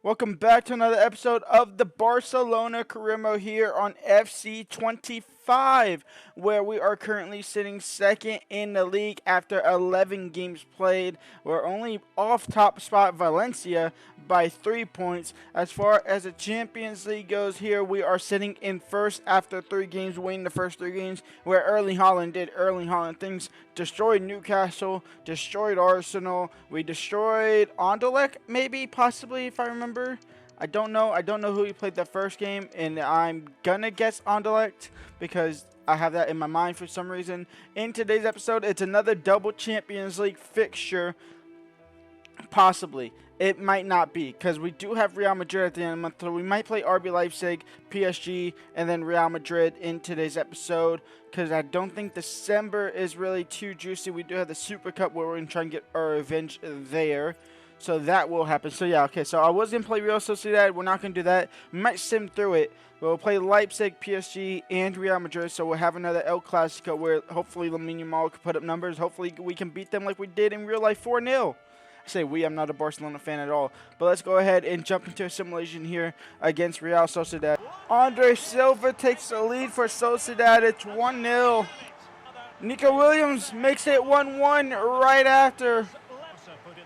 Welcome back to another episode of the Barcelona Career Mode here on FC25, where we are currently sitting second in the league after 11 games played. We're only off top spot Valencia by 3 points. As far as the Champions League goes here, we are sitting in first after 3 games, winning the first 3 games, where Erling Haaland did Erling Haaland things, destroyed Newcastle, destroyed Arsenal, we destroyed Anderlecht, maybe, possibly, if I remember. I don't know who he played the first game, and I'm gonna guess Anderlecht because I have that in my mind for some reason. In today's episode, it's another double Champions League fixture. Possibly. It might not be, because we do have Real Madrid at the end of the month, so we might play RB Leipzig, PSG, and then Real Madrid in today's episode, because I don't think December is really too juicy. We do have the Super Cup where we're going to try and get our revenge there, so that will happen. So yeah, okay, so I was going to play Real Sociedad. We're not going to do that. We might sim through it. We'll play Leipzig, PSG, and Real Madrid, so we'll have another El Clásico where hopefully Lamine Yamal can put up numbers. Hopefully we can beat them like we did in real life 4-0. I say we, I'm not a Barcelona fan at all. But let's go ahead and jump into a simulation here against Real Sociedad. Andre Silva takes the lead for Sociedad. It's 1-0. Nico Williams makes it 1-1 right after.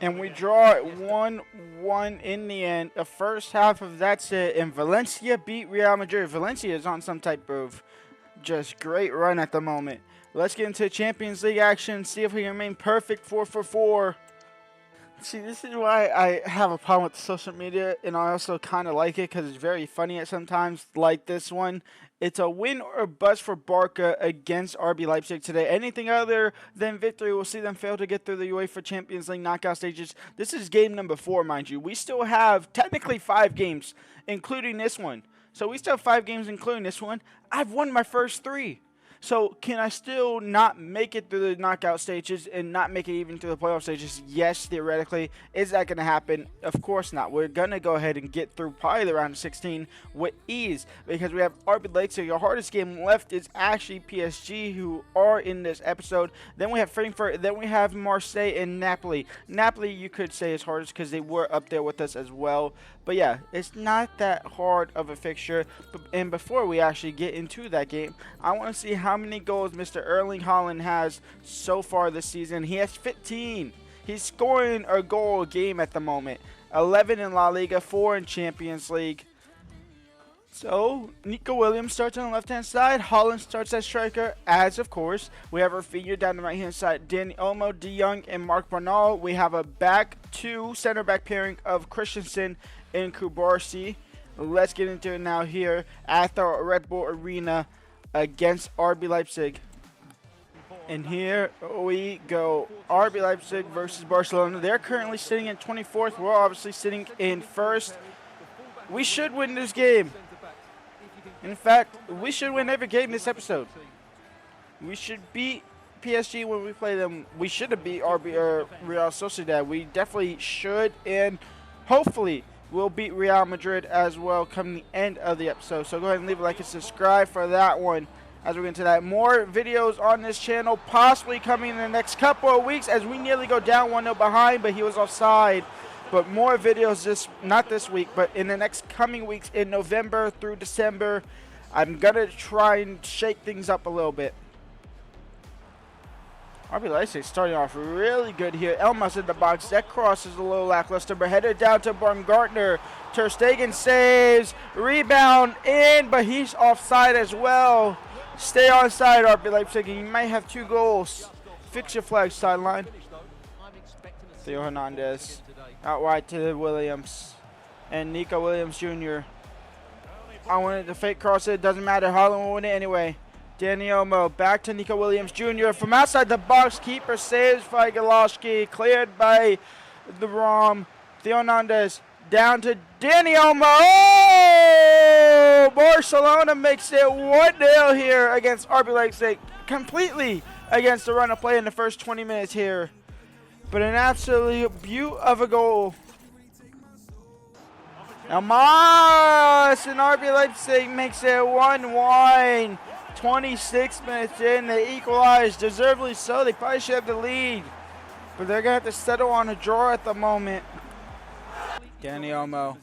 And we draw it 1-1 in the end. The first half of that's it. And Valencia beat Real Madrid. Valencia is on some type of just great run at the moment. Let's get into Champions League action. See if we can remain perfect 4-for-4. See, this is why I have a problem with social media, and I also kind of like it because it's very funny at sometimes, like this one. It's a win or bust for Barca against RB Leipzig today. Anything other than victory will see them fail to get through the UEFA Champions League knockout stages. This is game number 4, mind you. We still have technically 5 games, including this one. So we still have 5 games, including this one. I've won my first 3. So, can I still not make it through the knockout stages and not make it even through the playoff stages? Yes, theoretically. Is that going to happen? Of course not. We're going to go ahead and get through probably the round of 16 with ease because we have RB Leipzig. Our hardest game left is actually PSG, who are in this episode. Then we have Frankfurt. Then we have Marseille and Napoli. Napoli, you could say, is hardest because they were up there with us as well. But yeah, it's not that hard of a fixture. And before we actually get into that game, I want to see how many goals Mr. Erling Haaland has so far this season. He has 15. He's scoring a goal a game at the moment. 11 in La Liga, 4 in Champions League. So, Nico Williams starts on the left-hand side. Haaland starts as striker, as of course. We have Rafinha down the right-hand side. Danny Olmo, De Jong, and Mark Bernal. We have a back 2 center-back pairing of Christensen and Kubarsi. Let's get into it now here at the Red Bull Arena against RB Leipzig. And here we go. RB Leipzig versus Barcelona. They're currently sitting in 24th. We're obviously sitting in 1st. We should win this game. In fact, we should win every game this episode. We should beat PSG when we play them. We should have beat Real Sociedad. We definitely should, and hopefully we'll beat Real Madrid as well come the end of the episode. So go ahead and leave a like and subscribe for that one. As we get into that, more videos on this channel possibly coming in the next couple of weeks as we nearly go down 1-0 behind, but he was offside. But more videos not this week, but in the next coming weeks in November through December. I'm going to try and shake things up a little bit. RB Leipzig starting off really good here. Elmas in the box. That cross is a little lackluster, but headed down to Baumgartner. Ter Stegen saves. Rebound in, but he's offside as well. Stay onside, RB Leipzig, and you might have 2 goals. Fix your flag, sideline. Theo Hernandez. Out wide to Williams. And Nico Williams Jr. I wanted to fake cross it. Doesn't matter. Haaland will win it anyway. Danny Olmo back to Nico Williams Jr. From outside the box. Keeper saves Fajgalowski. Cleared by the ROM. Theo Hernandez down to Danny Olmo. Oh! Barcelona makes it 1-0 here against RB Leipzig. Completely against the run of play in the first 20 minutes here. But an absolute beaut of a goal. Now Mas and RB Leipzig makes it 1-1. 26 minutes in, they equalize, deservedly so. They probably should have the lead, but they're going to have to settle on a draw at the moment. Danny Olmo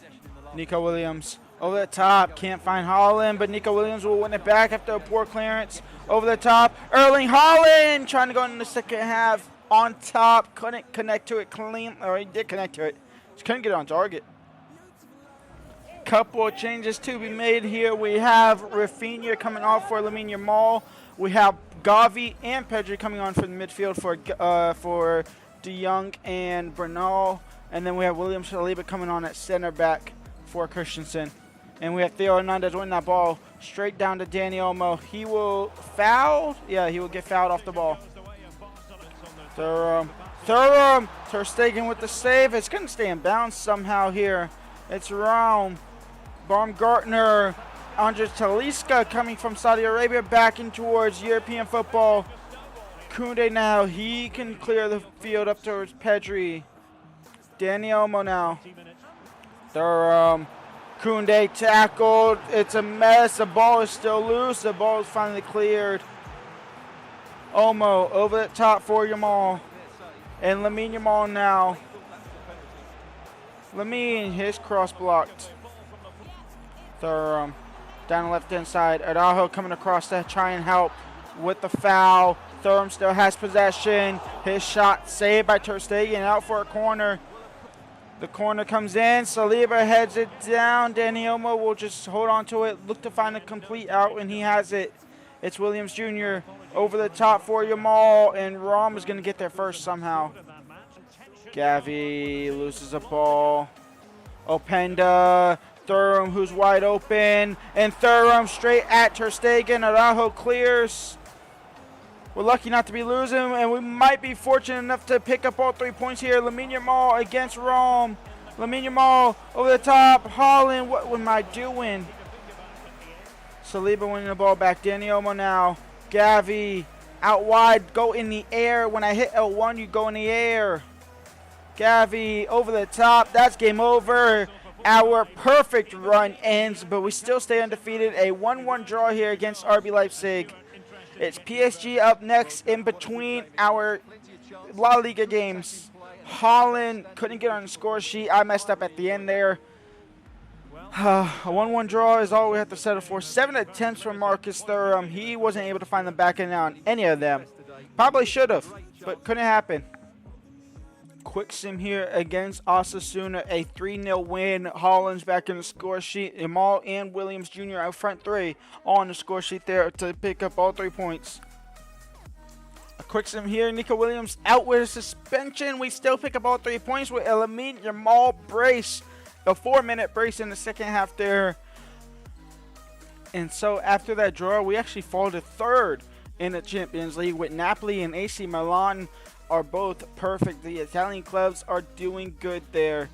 Nico Williams over the top. Can't find Haaland, but Nico Williams will win it back after a poor clearance. Over the top. Erling Haaland trying to go in the second half. On top. Couldn't connect to it clean. Or he did connect to it. Just couldn't get on target. Couple of changes to be made here. We have Rafinha coming off for Lamine Yamal. We have Gavi and Pedri coming on for the midfield for De Jong and Bernal. And then we have William Saliba coming on at center back for Christensen. And we have Theo Hernandez winning that ball straight down to Dani Olmo. He will foul. Yeah, he will get fouled off the ball. Thuram. Ter Stegen with the save. It's going to stay in bounds somehow here. It's Raum. Baumgartner. Andres Talisca coming from Saudi Arabia back in towards European football. Koundé now. He can clear the field up towards Pedri. Dani Olmo now. Thuram. Koundé tackled. It's a mess. The ball is still loose. The ball is finally cleared. Olmo over the top for Yamal. And Lamine Yamal now. Lamine, his cross blocked. Thuram down the left-hand side. Araujo coming across to try and help with the foul. Thuram still has possession. His shot saved by Ter Stegen, out for a corner. The corner comes in. Saliba heads it down. Dani Olmo will just hold on to it, look to find a complete out, and he has it. It's Williams Jr. over the top for Yamal, and Rom is going to get there first somehow. Gavi loses a ball. Openda. Thuram, who's wide open, and Thuram straight at Ter Stegen. Araujo clears. We're lucky not to be losing, and we might be fortunate enough to pick up all 3 points here. Lamine Yamal against Rome. Lamine Yamal over the top. Haaland, what am I doing? Saliba winning the ball back. Dani Olmo now. Gavi out wide. Go in the air. When I hit L1, you go in the air. Gavi over the top. That's game over. Our perfect run ends, but we still stay undefeated. A 1-1 draw here against RB Leipzig. It's PSG up next in between our La Liga games. Haaland couldn't get on the score sheet. I messed up at the end there. A 1-1 draw is all we have to settle for. 7 attempts from Marcus Thuram. He wasn't able to find the back end on any of them. Probably should have, but couldn't happen. Quick sim here against Osasuna, a 3-0 win. Haaland's back in the score sheet. Yamal and Williams Jr. out front three on the score sheet there to pick up all 3 points. A quick sim here. Nico Williams out with a suspension. We still pick up all 3 points with a Lamine Yamal brace. A 4-minute brace in the second half there. And so after that draw, we actually fall to third in the Champions League with Napoli and AC Milan are both perfect. The Italian clubs are doing good there.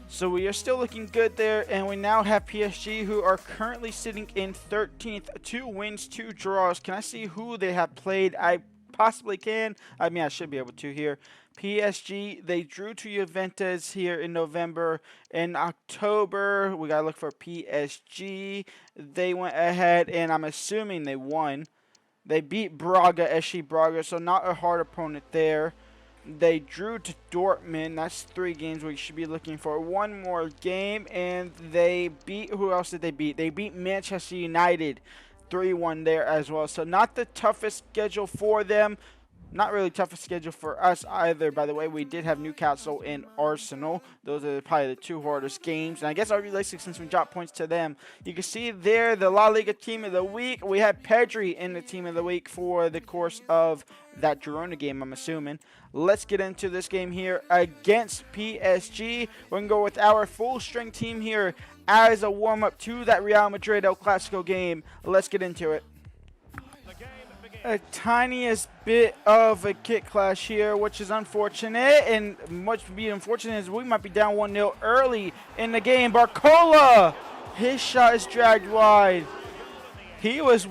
So we are still looking good there, and we now have PSG, who are currently sitting in 13th. 2 wins, 2 draws. Can I see who they have played? I possibly can. I mean, I should be able to here. PSG, they drew to Juventus here in November. In October, we got to look for PSG. They went ahead, and I'm assuming they won. They beat Braga, SC Braga, so not a hard opponent there. They drew to Dortmund. That's 3 games we should be looking for. 1 more game, and they beat, who else did they beat? They beat Manchester United 3-1 there as well. So not the toughest schedule for them. Not really toughest schedule for us either. By the way, we did have Newcastle and Arsenal. Those are probably the 2 hardest games. And I guess RB Leipzig, since we dropped points to them. You can see there the La Liga team of the week. We had Pedri in the team of the week for the course of that Girona game, I'm assuming. Let's get into this game here against PSG. We're going to go with our full-strength team here as a warm-up to that Real Madrid El Clásico game. Let's get into it. A tiniest bit of a kick clash here, which is unfortunate, and much be unfortunate is we might be down 1-0 early in the game. Barcola, his shot is dragged wide. He was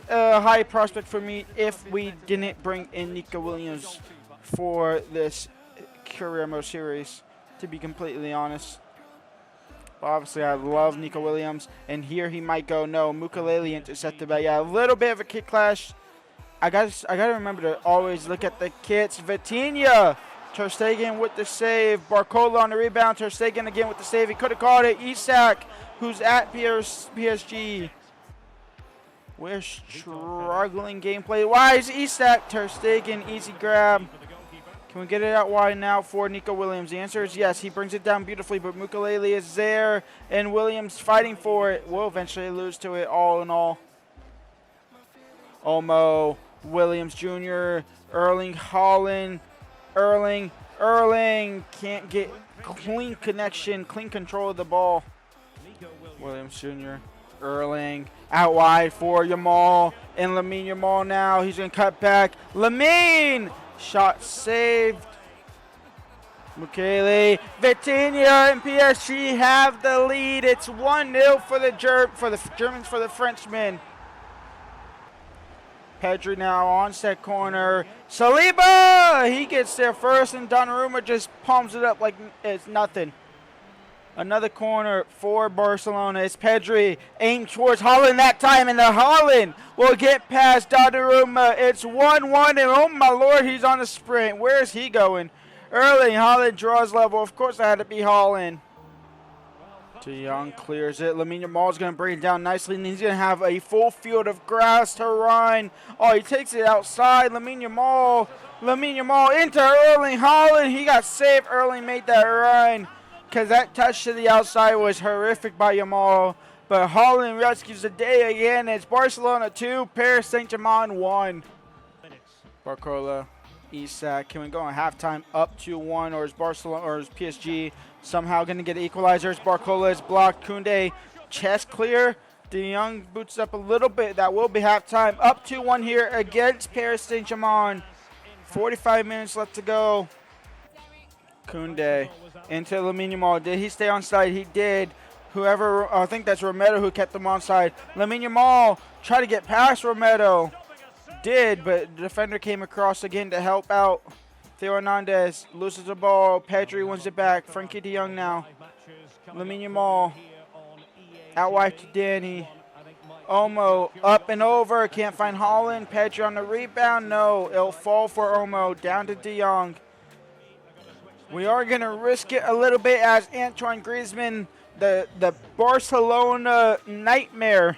a high prospect for me if we didn't bring in Nico Williams for this Career Mode series, to be completely honest. Obviously, I love Nico Williams, and here he might go. No, Mukalele intercepted, but yeah, a little bit of a kick clash. I gotta remember to always look at the kits. Vitinha Ter Stegen with the save. Barcola on the rebound. Ter Stegen again with the save. He could have caught it. Isak, who's at PSG. We're struggling gameplay. Why is Isak? Ter Stegen, easy grab. Can we get it out wide now for Nico Williams? The answer is yes. He brings it down beautifully, but Mukalele is there, and Williams fighting for it. Will eventually lose to it all in all. Olmo, Williams Jr., Erling Haaland, Erling can't get clean connection, clean control of the ball. Williams Jr., Erling, out wide for Yamal, and Lamine Yamal now. He's going to cut back. Lamine! Shot saved. Mukele, Vitinha and PSG have the lead. It's 1-0 for the Germans, for the Frenchmen. Pedri now on set corner. Saliba! He gets there first, and Donnarumma just palms it up like it's nothing. Another corner for Barcelona. It's Pedri. Aimed towards Haaland that time, and the Haaland will get past Donnarumma. It's 1-1, and oh my lord, he's on a sprint. Where is he going? Erling Haaland draws level. Of course, I had to be Haaland. De Jong clears it. Lamine Yamal is going to bring it down nicely, and he's going to have a full field of grass to run. Oh, he takes it outside. Lamine Yamal into Erling Haaland. He got saved. Erling made that run, because that touch to the outside was horrific by Yamal. But Haaland rescues the day again. It's Barcelona 2, Paris Saint-Germain 1. Barcola, Isak. Can we go on halftime up 2-1, or is Barcelona or is PSG somehow going to get an equalizer? It's Barcola is blocked. Koundé, chest clear. De Jong boots up a little bit. That will be halftime. Up 2-1 here against Paris Saint-Germain. 45 minutes left to go. Koundé into Lamine Yamal. Did he stay on side? He did. Whoever, I think that's Romero who kept him on side. Lamine Yamal tried to get past Romero. Did, but the defender came across again to help out. Theo Hernandez loses the ball. Pedri wins it back. Frankie de Jong now. Lamine Yamal out wide to Danny. Olmo up and over. Can't find Haaland. Pedri on the rebound. No, it'll fall for Olmo. Down to de Jong. We are going to risk it a little bit as Antoine Griezmann, the Barcelona nightmare,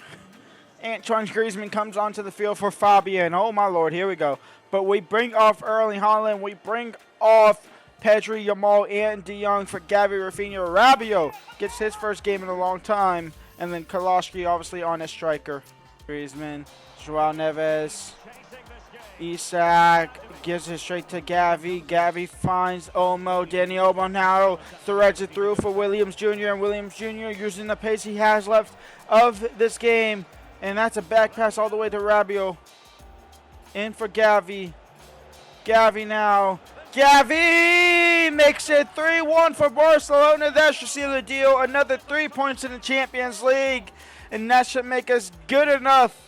Antoine Griezmann comes onto the field for Fabian. Oh, my Lord, here we go. But we bring off Erling Haaland. We bring off Pedri, Yamal, and de Jong for Gavi, Rafinha. Rabiot gets his first game in a long time. And then Koloski obviously on as striker. Griezmann, Joao Neves, Isak gives it straight to Gavi. Gavi finds Olmo. Danny Olmo now threads it through for Williams Jr. And Williams Jr. using the pace he has left of this game. And that's a back pass all the way to Rabiot. In for Gavi. Gavi now. Gavi makes it 3-1 for Barcelona. That should seal the deal. Another 3 points in the Champions League. And that should make us good enough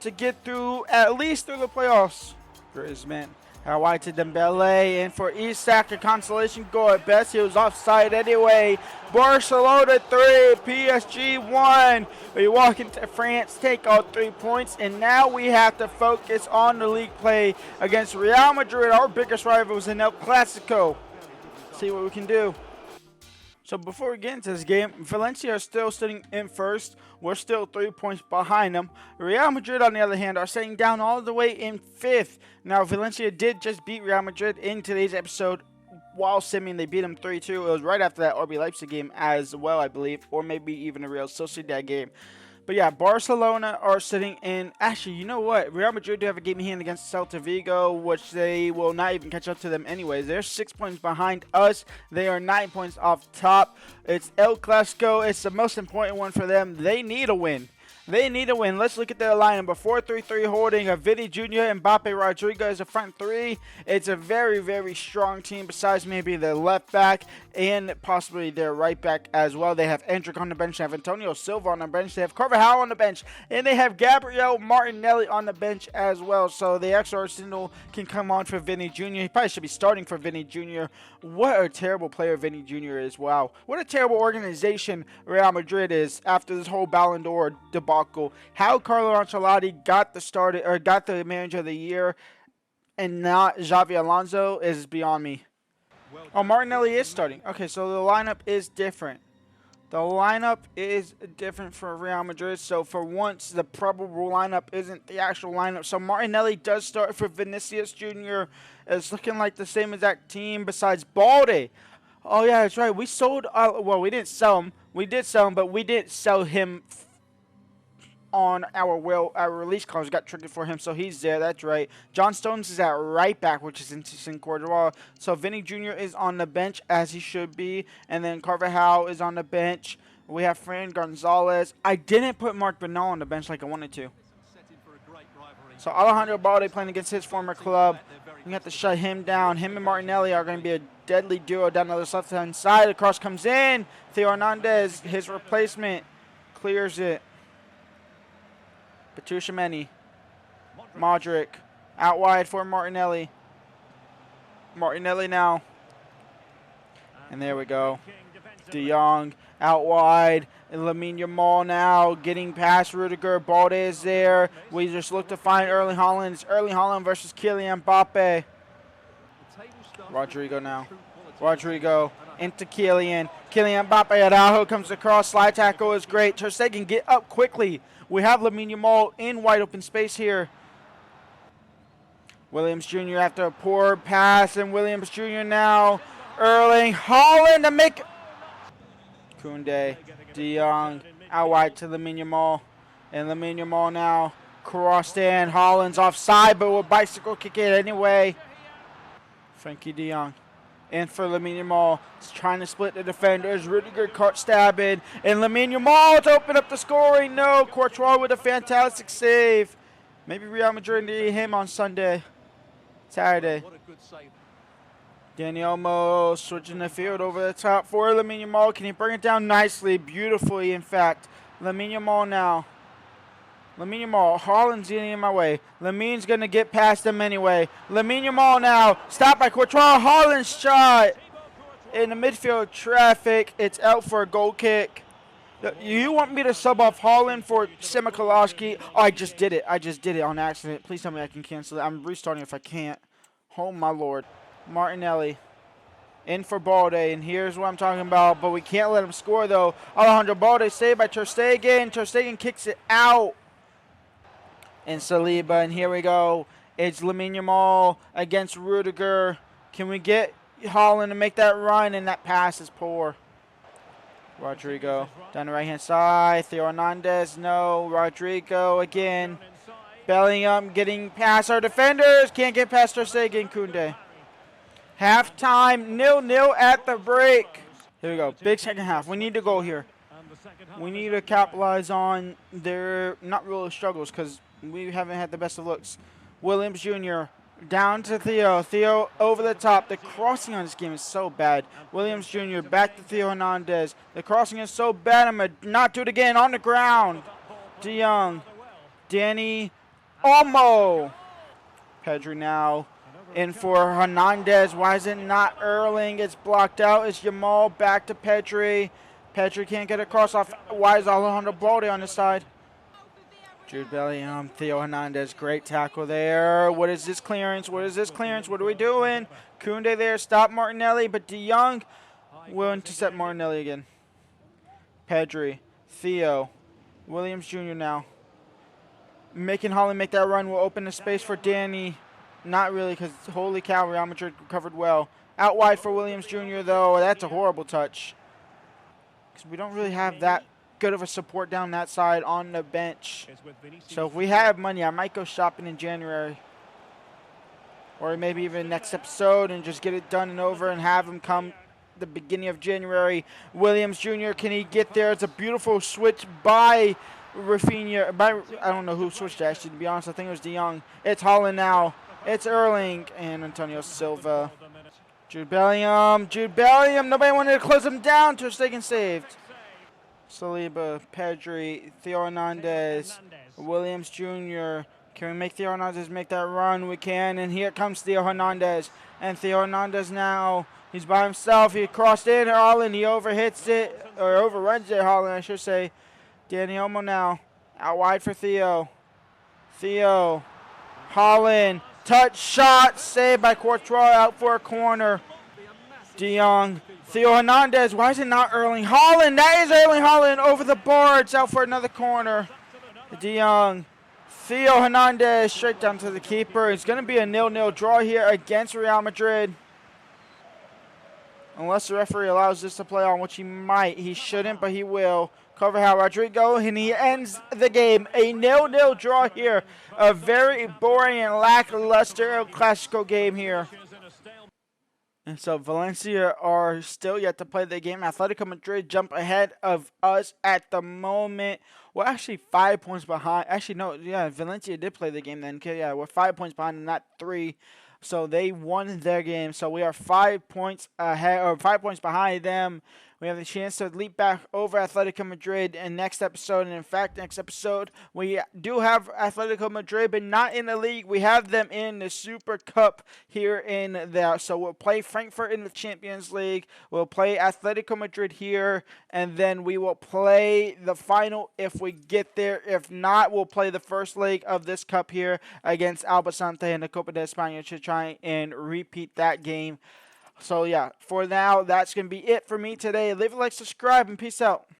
to get through, at least through the playoffs. Griezmann out wide to Dembele, and for Isak, a consolation goal at best. He was offside anyway. Barcelona 3, PSG 1. We walk into France, take all 3 points, and now we have to focus on the league play against Real Madrid, our biggest rivals in El Clásico. See what we can do. So before we get into this game, Valencia are still sitting in first. We're still 3 points behind them. Real Madrid, on the other hand, are sitting down all the way in fifth. Now, Valencia did just beat Real Madrid in today's episode while simming. They beat them 3-2. It was right after that RB Leipzig game as well, I believe, or maybe even a Real Sociedad game. But yeah, Barcelona are sitting in. Actually, you know what? Real Madrid do have a game in hand against Celta Vigo, which they will not even catch up to them anyways. They're 6 points behind us. They are 9 points off top. It's El Clásico. It's the most important one for them. They need a win. They need a win. Let's look at their lineup. A 4-3-3 holding of Vini Jr., Mbappe, Rodrigo as a front three. It's a very, very strong team besides maybe their left back and possibly their right back as well. They have Endrick on the bench. They have Antonio Silva on the bench. They have Carvajal on the bench. And they have Gabriel Martinelli on the bench as well. So the extra Arsenal can come on for Vini Jr. He probably should be starting for Vini Jr. What a terrible player Vini Jr. is. Wow. What a terrible organization Real Madrid is after this whole Ballon d'Or debacle. How Carlo Ancelotti got the manager of the year and not Xavi Alonso is beyond me. Oh, Martinelli is starting. Okay, so the lineup is different. The lineup is different for Real Madrid. So for once, the probable lineup isn't the actual lineup. So Martinelli does start for Vinicius Jr. It's looking like the same exact team besides Balde. Oh, yeah, that's right. We sold, well, we didn't sell him. We did sell him, but we didn't sell him on our release clause got triggered for him, so he's there. That's right. John Stones is at right back, which is interesting. Cordova. So Vinny Jr. is on the bench as he should be, and then Carvajal is on the bench. We have Fran Gonzalez. I didn't put Mark Bernal on the bench like I wanted to. So Alejandro Balde playing against his former club. We have to shut him down. Him and Martinelli are going to be a deadly duo down the left hand side. The cross comes in. Theo Hernandez, his replacement, clears it. Batushameni, Modric, out wide for Martinelli. Martinelli now. And there we go. De Jong, out wide. And Lamine Yamal now getting past Rudiger. Balde is there. We just look to find Erling Haaland. It's Erling Haaland versus Kylian Mbappe. Rodrigo now. Rodrigo into Kylian. Kylian Mbappe, Araujo comes across. Slide tackle is great. Ter Stegen, get up quickly. We have Lamine Yamal in wide open space here. Williams Jr. after a poor pass, and Williams Jr. now. Erling Haaland to make. Koundé, De Jong, out wide to Lamine Yamal. And Lamine Yamal now crossed in. Haaland's offside, but will bicycle kick it anyway. Frankie De Jong. And for Lamine Yamal, he's trying to split the defenders. Rudiger caught stabbing. And Lamine Yamal to open up the scoring. No, Courtois with a fantastic save. Maybe Real Madrid need him on Saturday. Dani Olmo switching the field over the top for Lamine Yamal. Can he bring it down nicely, beautifully, in fact. Lamine Yamal now. Lamine Yamal, Haaland's getting in my way. Lamine's going to get past him anyway. Lamine Yamal now, stopped by Courtois. Haaland's shot in the midfield traffic. It's out for a goal kick. You want me to sub off Haaland for Simikolowski? Oh, I just did it. I just did it on accident. Please tell me I can cancel it. I'm restarting if I can't. Oh, my Lord. Martinelli in for Balde, and here's what I'm talking about. But we can't let him score, though. Alejandro Balde saved by Ter Stegen. Ter Stegen kicks it out. And Saliba, and here we go. It's Lamine Yamal against Rudiger. Can we get Haaland to make that run? And that pass is poor. Rodrigo down the right-hand side. Theo Hernandez, no. Rodrigo again. Bellingham getting past our defenders. Can't get past Ter Stegen. Koundé. Halftime, 0-0 at the break. Here we go. Big second half. We need to go here. We need to capitalize on their not really struggles because we haven't had the best of looks. Williams Jr. down to Theo. Theo over the top. The crossing on this game is so bad. Williams Jr. back to Theo Hernandez. The crossing is so bad. I'm going to not do it again. On the ground. De Jong. Dani Olmo. Pedri now in for Hernandez. Why is it not Erling? It's blocked out. It's Yamal back to Pedri. Pedri can't get across off. Why is Alejandro Balde on the side? Jude Bellingham, Theo Hernandez, great tackle there. What is this clearance? What is this clearance? What are we doing? Koundé there, stop Martinelli, but De Jong will intercept Martinelli again. Pedri, Theo, Williams Jr. now. Making Haaland make that run will open the space for Dani. Not really, because holy cow, Real Madrid recovered well. Out wide for Williams Jr. though. That's a horrible touch. Because we don't really have that good of a support down that side on the bench. So if we have money, I might go shopping in January. Or maybe even next episode and just get it done and over and have him come the beginning of January. Williams Jr., can he get there? It's a beautiful switch by Rafinha. I don't know who switched actually, to be honest. I think it was De Jong. It's Haaland now. It's Erling and Antonio Silva. Jude Bellingham. Jude Bellingham. Nobody wanted to close him down. Ter Stegen saved. Saliba, Pedri, Theo Hernandez, Williams Jr. Can we make Theo Hernandez make that run? We can. And here comes Theo Hernandez. And Theo Hernandez now. He's by himself. He crossed in Haaland. He overhits it. Or overruns it, Haaland, I should say. Dani Olmo now. Out wide for Theo. Theo. Haaland. Touch shot. Saved by Courtois out for a corner. De Jong, Theo Hernandez. Why is it not Erling Haaland? That is Erling Haaland over the boards, out for another corner. De Jong, Theo Hernandez straight down to the keeper. It's going to be a 0-0 draw here against Real Madrid. Unless the referee allows this to play on, which he might. He shouldn't, but he will. Carvajal Rodrigo, and he ends the game. A 0-0 draw here. A very boring and lackluster Clásico game here. And so Valencia are still yet to play the game. Atletico Madrid jump ahead of us at the moment. We're actually 5 points behind. Actually, no, yeah, Valencia did play the game then. Okay, yeah, we're 5 points behind them, not 3. So they won their game. So we are 5 points ahead, or 5 points behind them. We have the chance to leap back over Atletico Madrid in next episode. And in fact, next episode, we do have Atletico Madrid, but not in the league. We have them in the Super Cup here in there. So we'll play Frankfurt in the Champions League. We'll play Atletico Madrid here. And then we will play the final if we get there. If not, we'll play the first leg of this cup here against Albacete in the Copa de España to try and repeat that game. So, yeah, for now, that's going to be it for me today. Leave a like, subscribe, and peace out.